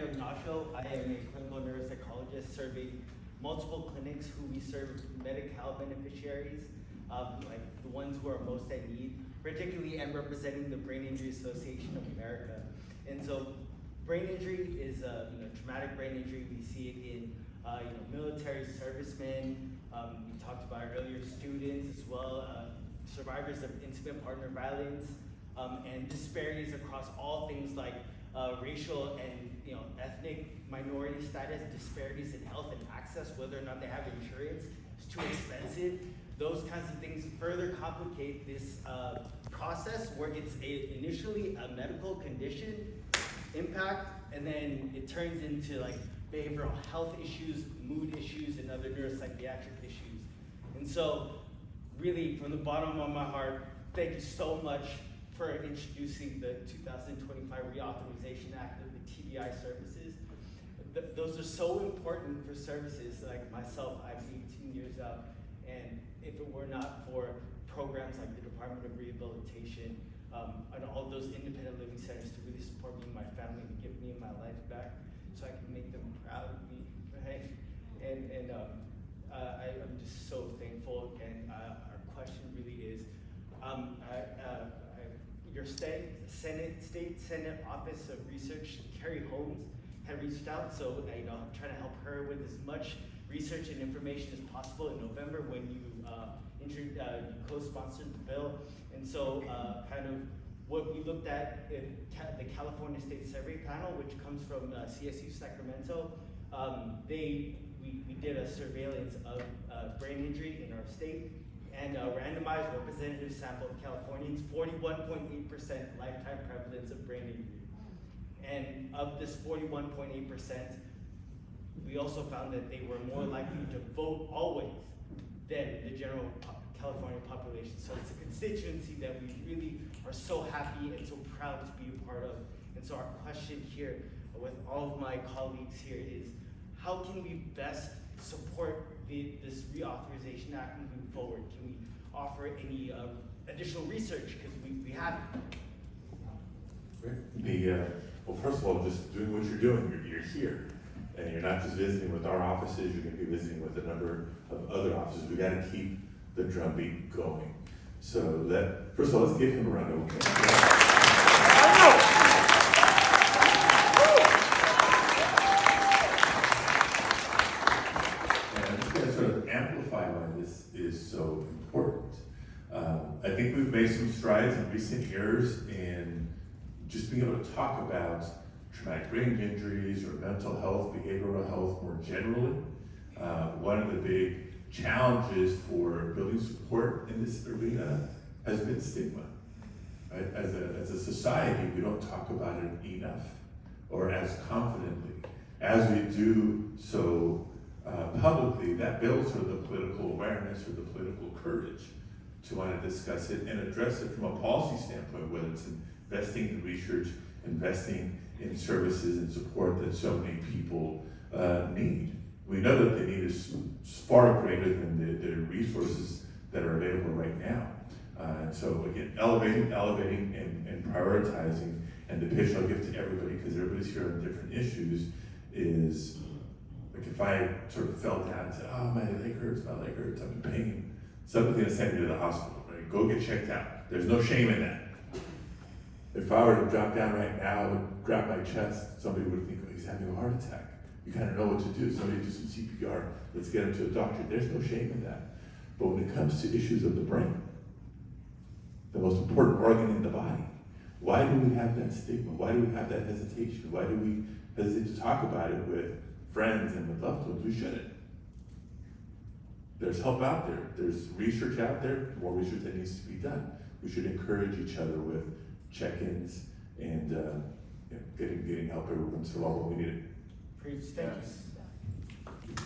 Mario Ignacio. I am a clinical neuropsychologist serving multiple clinics who we serve Medi-Cal beneficiaries, like the ones who are most at need, particularly and representing the Brain Injury Association of America. And so brain injury is traumatic brain injury. We see it in military servicemen. We talked about earlier students as well, survivors of intimate partner violence, and disparities across all things like racial and ethnic minority status, disparities in health and access, whether or not they have insurance, it's too expensive. Those kinds of things further complicate this process where it's initially a medical condition impact, and then it turns into like behavioral health issues, mood issues, and other neuropsychiatric issues. And so really, from the bottom of my heart, thank you so much for introducing the 2025 Reauthorization Act of the TBI services. Those are so important for services like myself. I'm 18 years out, and if it were not for programs like the Department of Rehabilitation and all those independent living centers to really support me and my family and give me my life back so I can make them proud of me, right? And I'm just so thankful, and our question really is, your state Senate Office of Research, Carrie Holmes, had reached out, so I'm trying to help her with as much research and information as possible in November when you co-sponsored the bill. And so kind of what we looked at in the California State Survey Panel, which comes from CSU Sacramento, we did a surveillance of brain injury in our state, and a randomized representative sample of Californians, 41.8% lifetime prevalence of brain injury. And of this 41.8%, we also found that they were more likely to vote always than the general California population. So it's a constituency that we really are so happy and so proud to be a part of. And so our question here with all of my colleagues here is, how can we best support this Reauthorization Act moving forward? Can we offer any additional research? Because we have it. Great. Well, first of all, just doing what you're doing, you're here. And you're not just visiting with our offices, you're going to be visiting with a number of other offices. We got to keep the drumbeat going. So first of all, let's give him a round of applause. Amplify why this is so important. I think we've made some strides in recent years in just being able to talk about traumatic brain injuries or mental health, behavioral health more generally. One of the big challenges for building support in this arena has been stigma. Right? As a society, we don't talk about it enough or as confidently. As we do so publicly, that builds sort of the political awareness or the political courage to want to discuss it and address it from a policy standpoint, whether it's investing in research, investing in services and support that so many people need. We know that the need is far greater than the resources that are available right now. And so again, elevating and prioritizing, and the pitch I'll give to everybody, because everybody's here on different issues, is like if I sort of fell down and said, oh, my leg hurts, I'm in pain, somebody's gonna send me to the hospital, right? Go get checked out. There's no shame in that. If I were to drop down right now and grab my chest, somebody would think, oh, he's having a heart attack. You kind of know what to do. Somebody do some CPR, let's get him to a doctor. There's no shame in that. But when it comes to issues of the brain, the most important organ in the body, why do we have that stigma? Why do we have that hesitation? Why do we hesitate to talk about it with friends and with loved ones? We shouldn't. There's help out there. There's research out there, more research that needs to be done. We should encourage each other with check-ins and getting help every once in a while when we need it. Thank you.